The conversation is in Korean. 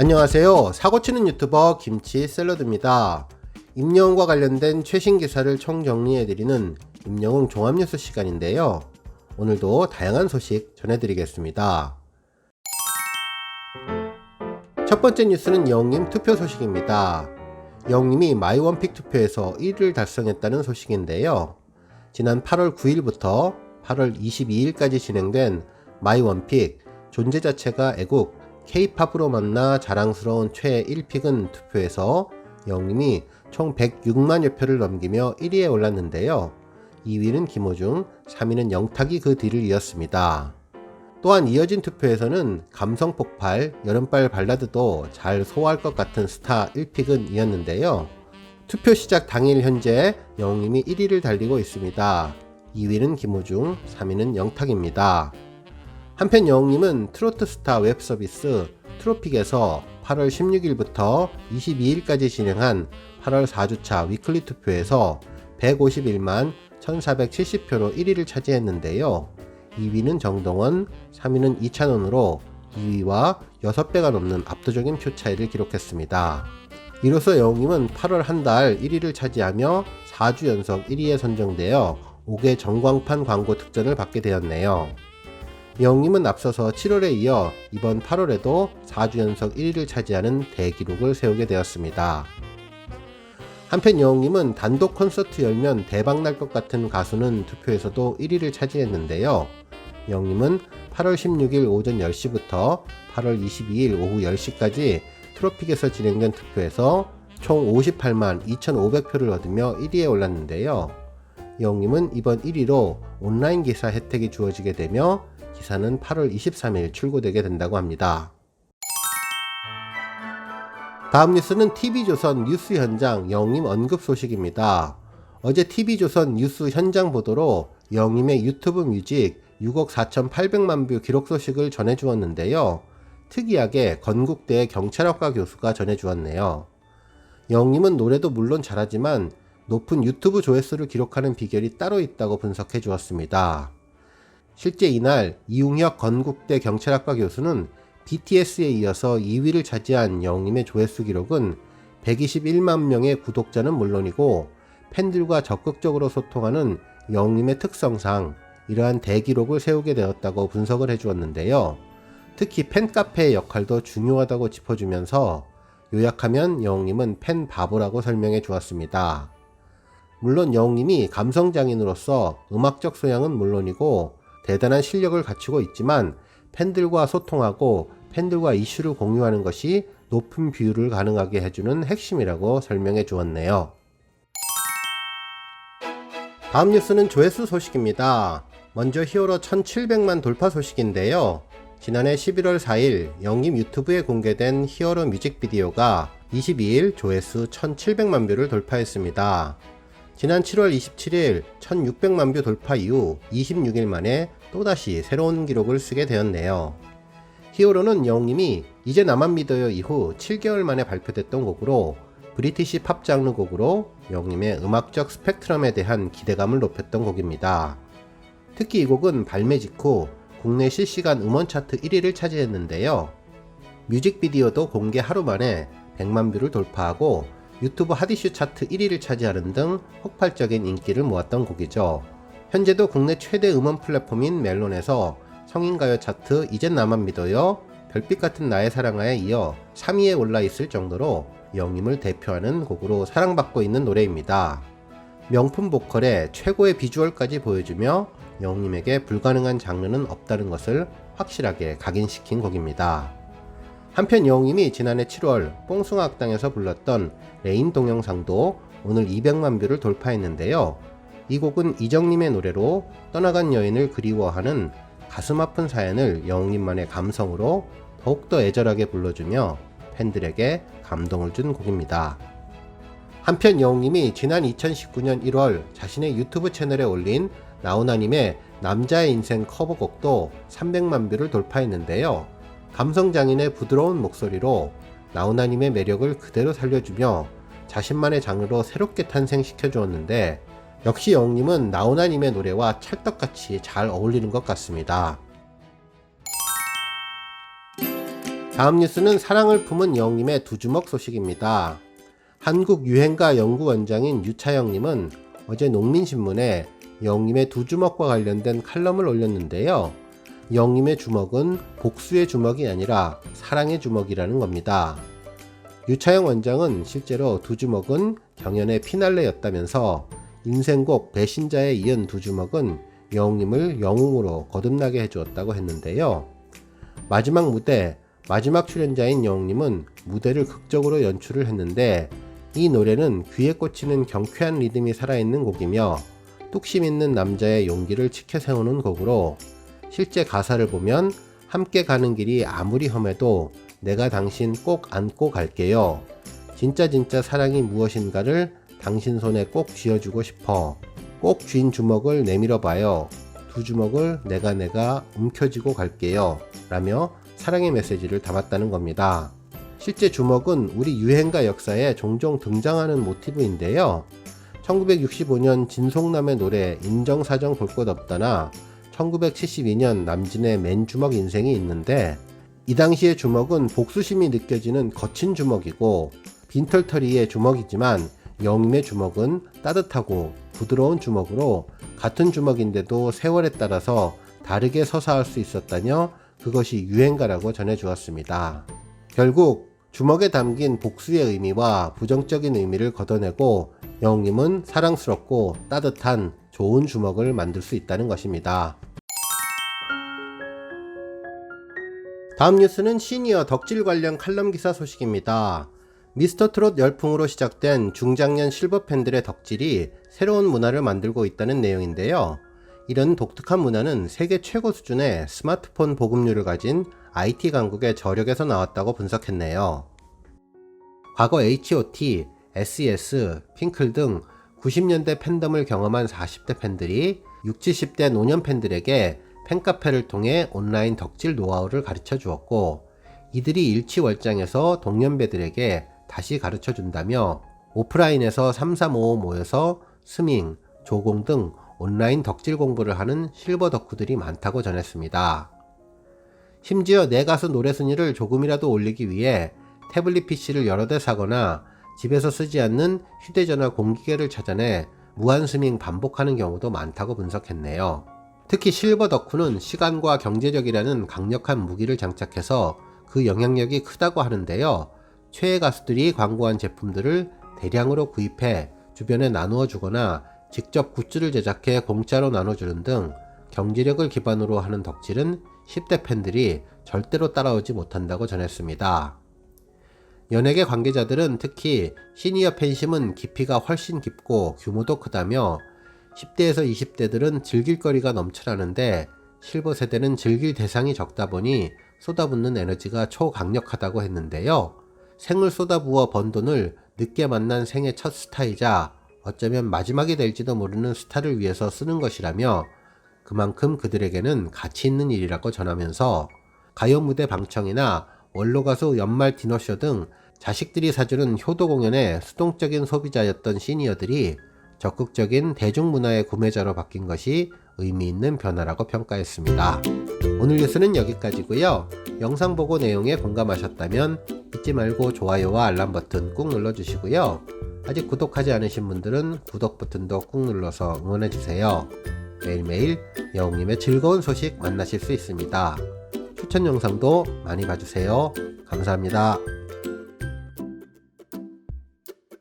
안녕하세요. 사고치는 유튜버 김치샐러드입니다. 임영웅과 관련된 최신 기사를 총정리해드리는 임영웅 종합뉴스 시간인데요. 오늘도 다양한 소식 전해드리겠습니다. 첫 번째 뉴스는 영웅님 투표 소식입니다. 영웅님이 마이원픽 투표에서 1위를 달성했다는 소식인데요. 지난 8월 9일부터 8월 22일까지 진행된 마이원픽 존재 자체가 애국 K-팝으로 만나 자랑스러운 최애 1픽은 투표에서 영웅님이 총 106만여 표를 넘기며 1위에 올랐는데요. 2위는 김호중, 3위는 영탁이 그 뒤를 이었습니다. 또한 이어진 투표에서는 감성 폭발, 여름발 발라드도 잘 소화할 것 같은 스타 1픽은 이었는데요. 투표 시작 당일 현재 영웅님이 1위를 달리고 있습니다. 2위는 김호중, 3위는 영탁입니다. 한편 영웅님은 트로트 스타 웹 서비스 트로픽에서 8월 16일부터 22일까지 진행한 8월 4주차 위클리 투표에서 151만 1470표로 1위를 차지했는데요. 2위는 정동원, 3위는 이찬원으로 2위와 6배가 넘는 압도적인 표 차이를 기록했습니다. 이로써 영웅님은 8월 한 달 1위를 차지하며 4주 연속 1위에 선정되어 5개 전광판 광고 특전을 받게 되었네요. 영웅님은 앞서서 7월에 이어 이번 8월에도 4주 연속 1위를 차지하는 대기록을 세우게 되었습니다. 한편 영웅님은 단독 콘서트 열면 대박날 것 같은 가수는 투표에서도 1위를 차지했는데요. 영웅님은 8월 16일 오전 10시부터 8월 22일 오후 10시까지 트로픽에서 진행된 투표에서 총 58만 2,500표를 얻으며 1위에 올랐는데요. 영웅님은 이번 1위로 온라인 기사 혜택이 주어지게 되며 기사는 8월 23일 출고되게 된다고 합니다. 다음 뉴스는 TV조선 뉴스 현장 영웅님 언급 소식입니다. 어제 TV조선 뉴스 현장 보도로 영웅님의 유튜브 뮤직 6억 4,800만 뷰 기록 소식을 전해주었는데요. 특이하게 건국대 경찰학과 교수가 전해주었네요. 영웅님은 노래도 물론 잘하지만 높은 유튜브 조회수를 기록하는 비결이 따로 있다고 분석해 주었습니다. 실제 이날 이웅혁 건국대 경찰학과 교수는 BTS에 이어서 2위를 차지한 영웅님의 조회수 기록은 121만 명의 구독자는 물론이고 팬들과 적극적으로 소통하는 영웅님의 특성상 이러한 대기록을 세우게 되었다고 분석을 해주었는데요. 특히 팬카페의 역할도 중요하다고 짚어주면서 요약하면 영웅님은 팬 바보라고 설명해 주었습니다. 물론 영웅님이 감성장인으로서 음악적 소양은 물론이고 대단한 실력을 갖추고 있지만 팬들과 소통하고 팬들과 이슈를 공유하는 것이 높은 뷰를 가능하게 해주는 핵심이라고 설명해 주었네요. 다음 뉴스는 조회수 소식입니다. 먼저 히어로 1700만 돌파 소식인데요. 지난해 11월 4일 영웅님 유튜브에 공개된 히어로 뮤직비디오가 22일 조회수 1700만 뷰를 돌파했습니다. 지난 7월 27일 1600만 뷰 돌파 이후 26일 만에 또다시 새로운 기록을 쓰게 되었네요. 히어로는 영웅님이 이제 나만 믿어요 이후 7개월 만에 발표됐던 곡으로 브리티시 팝 장르 곡으로 영웅님의 음악적 스펙트럼에 대한 기대감을 높였던 곡입니다. 특히 이 곡은 발매 직후 국내 실시간 음원 차트 1위를 차지했는데요. 뮤직비디오도 공개 하루 만에 100만 뷰를 돌파하고 유튜브 핫이슈 차트 1위를 차지하는 등 폭발적인 인기를 모았던 곡이죠. 현재도 국내 최대 음원 플랫폼인 멜론에서 성인가요 차트 이젠 나만 믿어요, 별빛 같은 나의 사랑아에 이어 3위에 올라 있을 정도로 영웅님을 대표하는 곡으로 사랑받고 있는 노래입니다. 명품 보컬에 최고의 비주얼까지 보여주며 영웅님에게 불가능한 장르는 없다는 것을 확실하게 각인시킨 곡입니다. 한편 영웅님이 지난해 7월 뽕숭아학당에서 불렀던 레인 동영상도 오늘 200만 뷰를 돌파했는데요. 이 곡은 이정님의 노래로 떠나간 여인을 그리워하는 가슴 아픈 사연을 영웅님만의 감성으로 더욱더 애절하게 불러주며 팬들에게 감동을 준 곡입니다. 한편 영웅님이 지난 2019년 1월 자신의 유튜브 채널에 올린 나훈아님의 남자의 인생 커버곡도 300만 뷰를 돌파했는데요. 감성장인의 부드러운 목소리로 나훈아님의 매력을 그대로 살려주며 자신만의 장르로 새롭게 탄생시켜 주었는데 역시 영웅님은 나훈아님의 노래와 찰떡같이 잘 어울리는 것 같습니다. 다음 뉴스는 사랑을 품은 영웅님의 두 주먹 소식입니다. 한국 유행가 연구원장인 유차영님은 어제 농민신문에 영웅님의 두 주먹과 관련된 칼럼을 올렸는데요. 영웅님의 주먹은 복수의 주먹이 아니라 사랑의 주먹이라는 겁니다. 유차영 원장은 실제로 두 주먹은 경연의 피날레였다면서 인생곡 배신자에 이은 두 주먹은 영웅님을 영웅으로 거듭나게 해주었다고 했는데요. 마지막 무대, 마지막 출연자인 영웅님은 무대를 극적으로 연출을 했는데 이 노래는 귀에 꽂히는 경쾌한 리듬이 살아있는 곡이며 뚝심 있는 남자의 용기를 치켜세우는 곡으로 실제 가사를 보면 함께 가는 길이 아무리 험해도 내가 당신 꼭 안고 갈게요. 진짜 사랑이 무엇인가를 당신 손에 꼭 쥐어주고 싶어. 꼭 쥔 주먹을 내밀어 봐요. 두 주먹을 내가 움켜쥐고 갈게요. 라며 사랑의 메시지를 담았다는 겁니다. 실제 주먹은 우리 유행가 역사에 종종 등장하는 모티브인데요. 1965년 진송남의 노래 인정사정 볼 것 없다나 1972년 남진의 맨주먹 인생이 있는데 이 당시의 주먹은 복수심이 느껴지는 거친 주먹이고 빈털터리의 주먹이지만 영웅님의 주먹은 따뜻하고 부드러운 주먹으로 같은 주먹인데도 세월에 따라서 다르게 서사할 수 있었다며 그것이 유행가라고 전해주었습니다. 결국 주먹에 담긴 복수의 의미와 부정적인 의미를 걷어내고 영웅님은 사랑스럽고 따뜻한 좋은 주먹을 만들 수 있다는 것입니다. 다음 뉴스는 시니어 덕질 관련 칼럼 기사 소식입니다. 미스터트롯 열풍으로 시작된 중장년 실버 팬들의 덕질이 새로운 문화를 만들고 있다는 내용인데요. 이런 독특한 문화는 세계 최고 수준의 스마트폰 보급률을 가진 IT 강국의 저력에서 나왔다고 분석했네요. 과거 H.O.T, SES, 핑클 등 90년대 팬덤을 경험한 40대 팬들이 60, 70대 노년 팬들에게 팬카페를 통해 온라인 덕질 노하우를 가르쳐 주었고 이들이 일취월장해서 동년배들에게 다시 가르쳐 준다며 오프라인에서 335 모여서 스밍, 조공 등 온라인 덕질 공부를 하는 실버 덕후들이 많다고 전했습니다. 심지어 내 가수 노래 순위를 조금이라도 올리기 위해 태블릿 PC를 여러 대 사거나 집에서 쓰지 않는 휴대전화 공기계를 찾아내 무한 스밍 반복하는 경우도 많다고 분석했네요. 특히 실버 덕후는 시간과 경제력이라는 강력한 무기를 장착해서 그 영향력이 크다고 하는데요. 최애 가수들이 광고한 제품들을 대량으로 구입해 주변에 나누어 주거나 직접 굿즈를 제작해 공짜로 나눠주는 등 경제력을 기반으로 하는 덕질은 10대 팬들이 절대로 따라오지 못한다고 전했습니다. 연예계 관계자들은 특히 시니어 팬심은 깊이가 훨씬 깊고 규모도 크다며 10대에서 20대들은 즐길 거리가 넘쳐나는데 실버 세대는 즐길 대상이 적다 보니 쏟아붓는 에너지가 초강력하다고 했는데요. 생을 쏟아부어 번 돈을 늦게 만난 생애 첫 스타이자 어쩌면 마지막이 될지도 모르는 스타를 위해서 쓰는 것이라며 그만큼 그들에게는 가치 있는 일이라고 전하면서 가요 무대 방청이나 원로 가수 연말 디너쇼 등 자식들이 사주는 효도 공연의 수동적인 소비자였던 시니어들이 적극적인 대중문화의 구매자로 바뀐 것이 의미 있는 변화라고 평가했습니다. 오늘 뉴스는 여기까지고요. 영상 보고 내용에 공감하셨다면 잊지 말고 좋아요와 알람 버튼 꾹 눌러주시고요. 아직 구독하지 않으신 분들은 구독 버튼도 꾹 눌러서 응원해주세요. 매일매일 영웅님의 즐거운 소식 만나실 수 있습니다. 추천 영상도 많이 봐주세요. 감사합니다.